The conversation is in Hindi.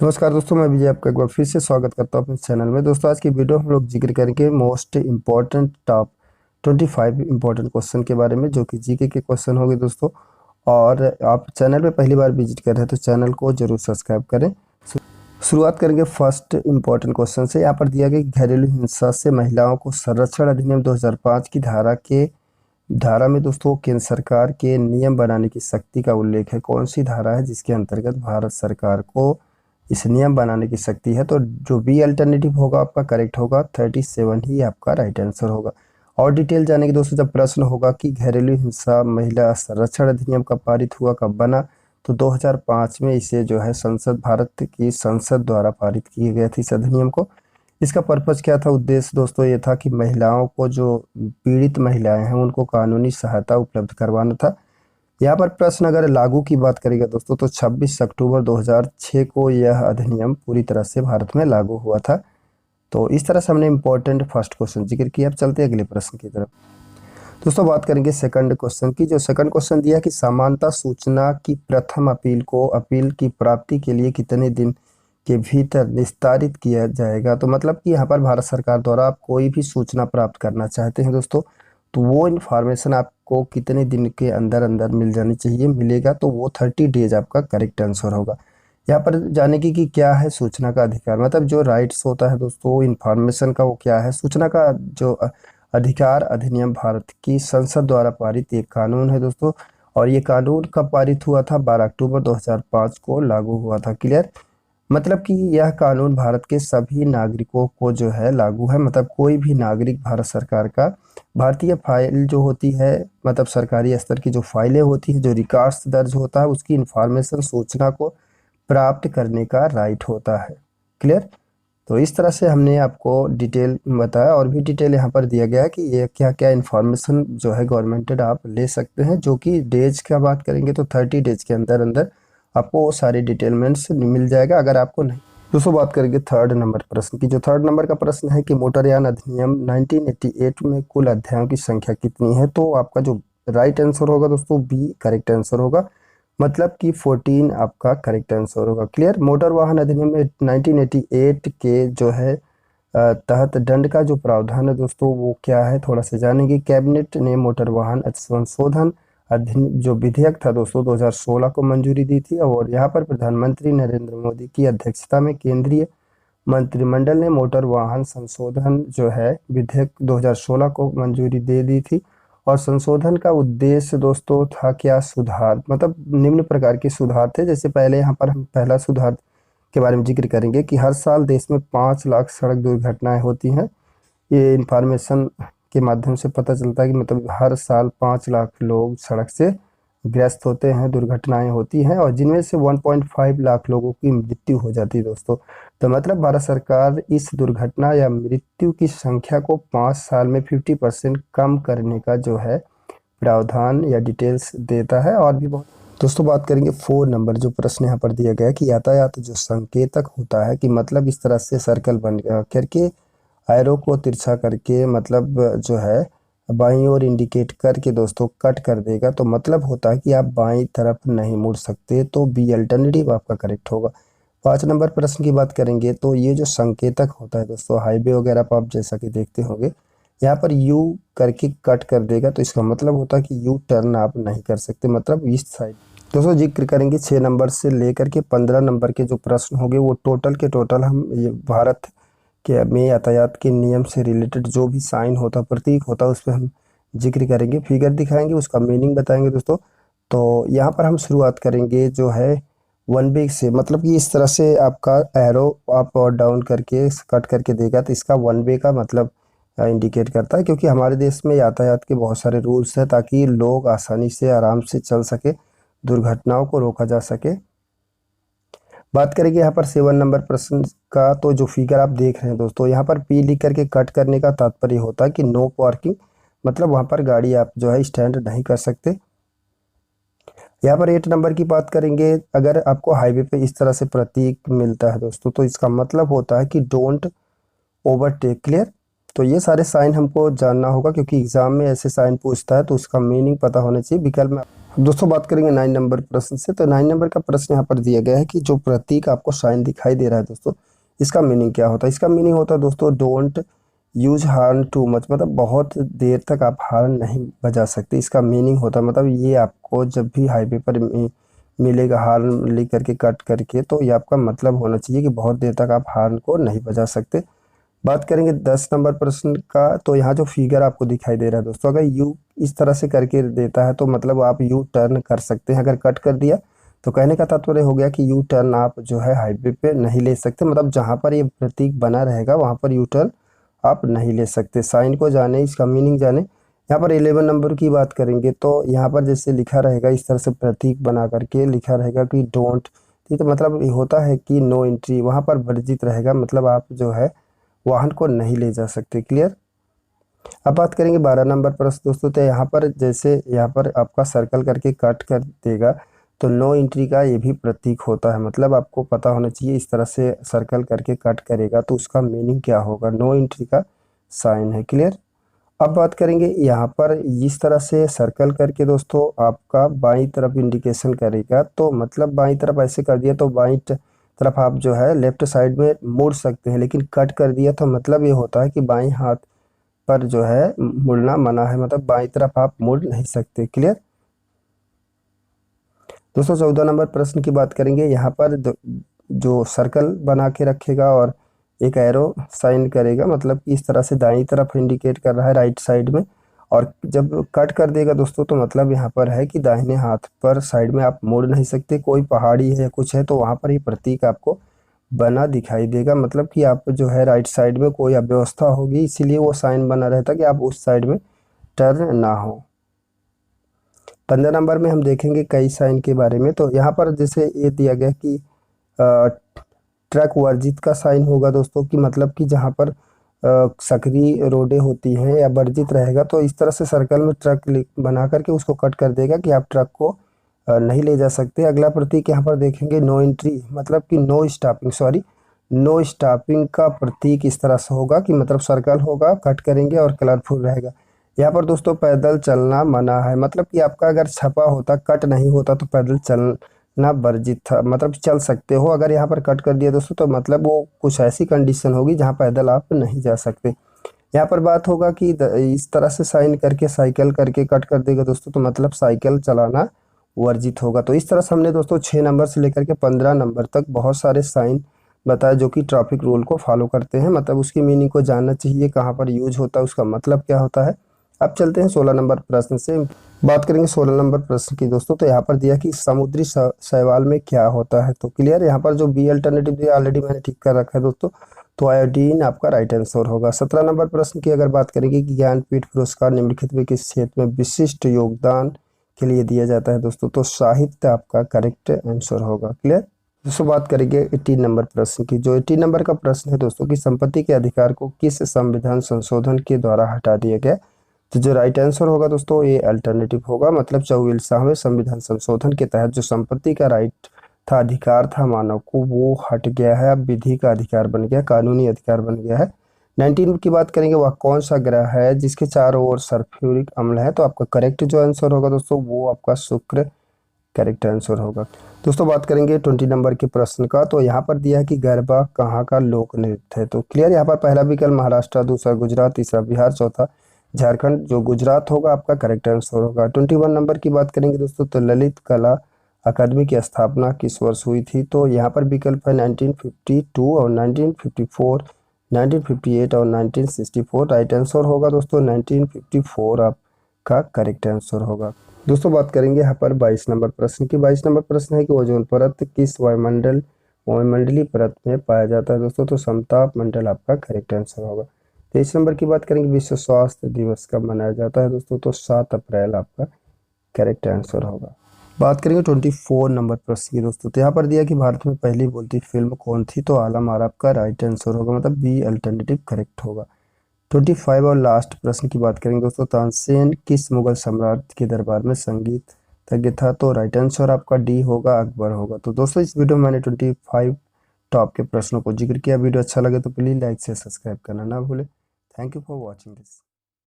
नमस्कार दोस्तों, मैं विजय आपका एक बार फिर से स्वागत करता हूं अपने चैनल में। दोस्तों, आज की वीडियो हम लोग जिक्र करेंगे most important top 25 important question के बारे में, जो कि जीके के क्वेश्चन होंगे दोस्तों। और आप चैनल पे पहली बार विजिट कर रहे हैं तो चैनल को जरूर सब्सक्राइब करें। शुरुआत करेंगे फर्स्ट इम्पॉर्टेंट क्वेश्चन से। यहाँ पर दिया गया कि घरेलू हिंसा से महिलाओं को संरक्षण अधिनियम 2005 की धारा में दोस्तों केंद्र सरकार के नियम बनाने की शक्ति का उल्लेख है। कौन सी धारा है जिसके अंतर्गत भारत सरकार को इस नियम बनाने की शक्ति है? तो जो बी अल्टरनेटिव होगा आपका करेक्ट होगा, 37 ही आपका राइट आंसर होगा। और डिटेल जानेंगे दोस्तों। जब प्रश्न होगा कि घरेलू हिंसा महिला संरक्षण अधिनियम कब पारित हुआ, कब बना, तो 2005 में इसे जो है भारत की संसद द्वारा पारित किए गए थे इस अधिनियम को। इसका पर्पज क्या था, उद्देश्य दोस्तों ये था कि महिलाओं को, जो पीड़ित महिलाएं हैं, उनको कानूनी सहायता उपलब्ध करवाना था। यहाँ पर प्रश्न अगर लागू की बात करेगा दोस्तों, तो 26 अक्टूबर 2006 को यह अधिनियम पूरी तरह से भारत में लागू हुआ था। तो इस तरह से हमने इम्पोर्टेंट फर्स्ट क्वेश्चन जिक्र किया। अब चलते हैं अगले प्रश्न की तरफ। दोस्तों, बात करेंगे सेकंड क्वेश्चन की। जो सेकंड क्वेश्चन दिया कि समानता सूचना की प्रथम अपील की प्राप्ति के लिए कितने दिन के भीतर निस्तारित किया जाएगा? तो मतलब कि यहाँ पर भारत सरकार द्वारा आप कोई भी सूचना प्राप्त करना चाहते हैं दोस्तों, तो वो इन्फॉर्मेशन आपको कितने दिन के अंदर अंदर मिल जानी चाहिए, मिलेगा तो वो 30 डेज आपका करेक्ट आंसर होगा। यहाँ पर जाने की कि क्या है सूचना का अधिकार, मतलब जो राइट्स होता है दोस्तों इन्फॉर्मेशन का, वो क्या है? सूचना का जो अधिकार अधिनियम भारत की संसद द्वारा पारित एक कानून है दोस्तों। और ये कानून कब पारित हुआ था? 12 अक्टूबर 2005 को लागू हुआ था। क्लियर? मतलब कि यह कानून भारत के सभी नागरिकों को जो है लागू है। मतलब कोई भी नागरिक भारत सरकार का भारतीय फाइल जो होती है, मतलब सरकारी स्तर की जो फाइलें होती है, जो रिकॉर्ड्स दर्ज होता है, उसकी इंफॉर्मेशन सूचना को प्राप्त करने का राइट होता है। क्लियर? तो इस तरह से हमने आपको डिटेल बताया। और भी डिटेल यहाँ पर दिया गया है कि ये क्या क्या इन्फॉर्मेशन जो है गवर्नमेंटेड आप ले सकते हैं, जो कि डेज का बात करेंगे तो 30 डेज के अंदर अंदर आपको वो सारी डिटेलमेंट्स मिल जाएगा। अगर आपको नहीं, दोस्तों बात करेंगे थर्ड नंबर प्रश्न की। जो थर्ड नंबर का प्रश्न है कि मोटरयान अधिनियम 1988 में कुल अध्यायों की संख्या कितनी है? तो आपका जो राइट आंसर होगा दोस्तों बी करेक्ट आंसर होगा, मतलब कि 14 आपका करेक्ट आंसर होगा। क्लियर? मोटर वाहन अधिनियम में 1988 के जो है तहत दंड का जो प्रावधान है दोस्तों, वो क्या है थोड़ा सा जानेंगे। कैबिनेट ने मोटर वाहन संशोधन अधिनियम जो विधेयक था दोस्तों 2016 को मंजूरी दी थी। और यहाँ पर प्रधानमंत्री नरेंद्र मोदी की अध्यक्षता में केंद्रीय मंत्रिमंडल ने मोटर वाहन संशोधन जो है विधेयक 2016 को मंजूरी दे दी थी। और संशोधन का उद्देश्य दोस्तों था क्या? सुधार, मतलब निम्न प्रकार के सुधार थे। जैसे पहले यहाँ पर हम पहला सुधार के बारे में जिक्र करेंगे कि हर साल देश में 5 लाख सड़क दुर्घटनाएं होती हैं। ये इंफॉर्मेशन के माध्यम से पता चलता है कि मतलब हर साल 5 लाख लोग सड़क से ग्रस्त होते हैं, दुर्घटनाएं होती हैं, और जिनमें से 1.5 लाख लोगों की मृत्यु हो जाती है दोस्तों। तो मतलब भारत सरकार इस दुर्घटना या मृत्यु की संख्या को 5 साल में 50% कम करने का जो है प्रावधान या डिटेल्स देता है। और भी बहुत दोस्तों बात करेंगे 4 नंबर जो प्रश्न यहाँ पर दिया गया है कि यातायात जो संकेतक होता है, कि मतलब इस तरह से सर्कल बन करके एरो को तिरछा करके मतलब जो है बाईं ओर इंडिकेट करके दोस्तों कट कर देगा, तो मतलब होता है कि आप बाईं तरफ नहीं मुड़ सकते। तो बी अल्टरनेटिव आपका करेक्ट होगा। 5 नंबर प्रश्न की बात करेंगे तो ये जो संकेतक होता है दोस्तों हाईवे वगैरह पर आप जैसा कि देखते होंगे, यहाँ पर यू करके कट कर देगा, तो इसका मतलब होता है कि यू टर्न आप नहीं कर सकते, मतलब इस साइड। दोस्तों जिक्र करेंगे 6 नंबर से लेकर के 15 नंबर के जो प्रश्न होंगे, वो टोटल के टोटल हम ये भारत के में यातायात के नियम से रिलेटेड जो भी साइन होता, प्रतीक होता, उस पर हम जिक्र करेंगे, फिगर दिखाएंगे, उसका मीनिंग बताएंगे दोस्तों। तो यहाँ पर हम शुरुआत करेंगे जो है वन वे से, मतलब कि इस तरह से आपका एरो अप और डाउन करके कट करके देगा, तो इसका वन वे का मतलब इंडिकेट करता है। क्योंकि हमारे देश में यातायात के बहुत सारे रूल्स हैं ताकि लोग आसानी से आराम से चल सके, दुर्घटनाओं को रोका जा सके। बात करेंगे यहाँ पर 7 नंबर प्रश्न का। तो जो फिगर आप देख रहे हैं दोस्तों, यहाँ पर पी लिख करके कट करने का तात्पर्य होता है कि नो पार्किंग, मतलब वहाँ पर गाड़ी आप जो है स्टैंड नहीं कर सकते। यहाँ पर 8 नंबर की बात करेंगे, अगर आपको हाईवे पे इस तरह से प्रतीक मिलता है दोस्तों, तो इसका मतलब होता है कि डोंट ओवरटेक। क्लियर? तो ये सारे साइन हमको जानना होगा, क्योंकि एग्जाम में ऐसे साइन पूछता है, तो उसका मीनिंग पता होना चाहिए। विकल्प में दोस्तों बात करेंगे 9 नंबर प्रश्न से। तो 9 नंबर का प्रश्न यहाँ पर दिया गया है कि जो प्रतीक आपको साइन दिखाई दे रहा है दोस्तों, इसका मीनिंग क्या होता है। इसका मीनिंग होता है दोस्तों don't use horn too much, मतलब बहुत देर तक आप हॉर्न नहीं बजा सकते। इसका मीनिंग होता है मतलब ये आपको जब भी हाईवे पर मिलेगा हॉर्न लेकर के कट करके, तो ये आपका मतलब होना चाहिए कि बहुत देर तक आप हॉर्न को नहीं बजा सकते। बात करेंगे 10 नंबर प्रश्न का। तो यहाँ जो फिगर आपको दिखाई दे रहा है दोस्तों, अगर यू इस तरह से करके देता है तो मतलब आप यू टर्न कर सकते हैं। अगर कट कर दिया तो कहने का तात्पर्य हो गया कि यू टर्न आप जो है हाईवे पे नहीं ले सकते, मतलब जहाँ पर ये प्रतीक बना रहेगा वहाँ पर यू टर्न आप नहीं ले सकते। साइन को जाने, इसका मीनिंग जाने। यहाँ पर 11 नंबर की बात करेंगे तो यहाँ पर जैसे लिखा रहेगा इस तरह से प्रतीक बना करके लिखा रहेगा कि डोंट, ठीक, तो मतलब ये होता है कि नो एंट्री, वहाँ पर वर्जित रहेगा, मतलब आप जो है वाहन को नहीं ले जा सकते। क्लियर। अब बात करेंगे 12 नंबर प्रश्न दोस्तों। तो यहाँ पर जैसे यहाँ पर आपका सर्कल करके कट कर देगा तो नो एंट्री का ये भी प्रतीक होता है, मतलब आपको पता होना चाहिए इस तरह से सर्कल करके कट करेगा तो उसका मीनिंग क्या होगा, नो एंट्री का साइन है। क्लियर। अब बात करेंगे यहाँ पर इस तरह से सर्कल करके दोस्तों आपका बाईं तरफ इंडिकेशन करेगा, तो मतलब बाईं तरफ ऐसे कर दिया तो बाईं तरफ आप जो है लेफ्ट साइड में मुड़ सकते हैं, लेकिन कट कर दिया तो मतलब ये होता है कि बाईं हाथ पर जो है मुड़ना मना है, मतलब बाईं तरफ आप मुड़ नहीं सकते। क्लियर। दोस्तों 14 नंबर प्रश्न की बात करेंगे। यहाँ पर जो सर्कल बना के रखेगा और एक एरो साइन करेगा, मतलब कि इस तरह से दाईं तरफ इंडिकेट कर रहा है राइट साइड में, और जब कट कर देगा दोस्तों तो मतलब यहाँ पर है कि दाहिने हाथ पर साइड में आप मुड़ नहीं सकते। कोई पहाड़ी है कुछ है तो वहाँ पर ये प्रतीक आपको बना दिखाई देगा, मतलब कि आप जो है राइट साइड में कोई अव्यवस्था होगी इसीलिए वो साइन बना रहता कि आप उस साइड में टर्न ना हो। 15 नंबर में हम देखेंगे कई साइन के बारे में। तो यहाँ पर जैसे ये दिया गया कि ट्रक वर्जित का साइन होगा दोस्तों, कि मतलब कि जहाँ पर सकरी रोडें होती हैं या वर्जित रहेगा तो इस तरह से सर्कल में ट्रक बना करके उसको कट कर देगा कि आप ट्रक को नहीं ले जा सकते। अगला प्रतीक यहाँ पर देखेंगे नो एंट्री, मतलब कि no stopping, sorry no stopping का प्रतीक इस तरह से होगा कि मतलब सर्कल होगा, कट करेंगे और कलरफुल रहेगा। यहाँ पर दोस्तों पैदल चलना मना है, मतलब कि आपका अगर छपा होता कट नहीं होता तो पैदल चलना वर्जित था, मतलब चल सकते हो। अगर यहाँ पर कट कर दिया दोस्तों तो मतलब वो कुछ ऐसी कंडीशन होगी जहाँ पैदल आप नहीं जा सकते। यहाँ पर बात होगा कि इस तरह से साइन करके साइकिल करके कट कर देगा दोस्तों तो मतलब साइकिल चलाना वर्जित होगा। तो इस तरह से हमने दोस्तों 6 नंबर से लेकर के 15 नंबर तक बहुत सारे साइन बताया जो कि ट्रैफिक रूल को फॉलो करते हैं, मतलब उसकी मीनिंग को जानना चाहिए, कहाँ पर यूज होता है, उसका मतलब क्या होता है। अब चलते हैं 16 नंबर प्रश्न से। बात करेंगे 16 नंबर प्रश्न की दोस्तों। तो यहाँ पर दिया कि समुद्री शैवाल में क्या होता है। तो क्लियर, यहाँ पर जो बी अल्टरनेटिव दिया ऑलरेडी मैंने ठीक कर रखा है दोस्तों, तो आयोडीन आपका राइट आंसर होगा। 17 नंबर प्रश्न की अगर बात करेंगे कि ज्ञानपीठ पुरस्कार निम्नलिखित में किस क्षेत्र में विशिष्ट योगदान के लिए दिया जाता है दोस्तों, तो साहित्य आपका करेक्ट आंसर होगा। क्लियर। दोस्तों बात करेंगे 18 नंबर प्रश्न की। जो 18 नंबर का प्रश्न है दोस्तों कि संपत्ति के अधिकार को किस संविधान संशोधन के द्वारा हटा दिया गया, तो जो राइट आंसर होगा दोस्तों ये अल्टरनेटिव होगा, मतलब 44वें संविधान संशोधन के तहत जो संपत्ति का राइट था, अधिकार था मानव को, वो हट गया है, अब विधि का अधिकार बन गया, कानूनी अधिकार बन गया है। 19 की बात करेंगे वह कौन सा ग्रह है जिसके चारों ओर सल्फ्यूरिक अम्ल है, तो आपका करेक्ट जो आंसर होगा दोस्तों वो आपका शुक्र करेक्ट आंसर होगा। दोस्तों बात करेंगे 20 नंबर के प्रश्न का। तो यहाँ पर दिया है कि गरबा कहाँ का लोक नृत्य है। तो क्लियर, यहाँ पर पहला विकल्प महाराष्ट्र, दूसरा गुजरात, तीसरा बिहार, चौथा झारखंड। जो गुजरात होगा आपका करेक्ट आंसर होगा। 21 नंबर की बात करेंगे दोस्तों। तो ललित कला अकादमी की स्थापना किस वर्ष हुई थी, तो यहाँ पर विकल्प है 1952 और 1954, 1958 और 1964। राइट आंसर होगा दोस्तों 1954 आपका करेक्ट आंसर होगा। दोस्तों बात करेंगे यहाँ पर 22 नंबर प्रश्न की। 22 नंबर प्रश्न है कि ओजोन परत किस वायुमंडलीय परत में पाया जाता है दोस्तों, तो समताप मंडल आपका करेक्ट आंसर होगा। 23 नंबर की बात करेंगे विश्व स्वास्थ्य दिवस कब मनाया जाता है दोस्तों, तो 7 अप्रैल आपका करेक्ट आंसर होगा। बात करेंगे 24 नंबर प्रश्न की दोस्तों। तो यहाँ पर दिया कि भारत में पहली बोलती फिल्म कौन थी, तो आलम आरा आपका राइट आंसर होगा, मतलब बी अल्टरनेटिव करेक्ट होगा। 25 और लास्ट प्रश्न की बात करेंगे दोस्तों। तानसेन किस मुगल सम्राट के दरबार में संगीत तज्ञ था, तो राइट आंसर आपका डी होगा, अकबर होगा। तो दोस्तों इस वीडियो में मैंने 25 टॉप के प्रश्नों को जिक्र किया। वीडियो अच्छा लगे तो प्लीज़ लाइक से सब्सक्राइब करना ना भूलें। Thank you for watching this.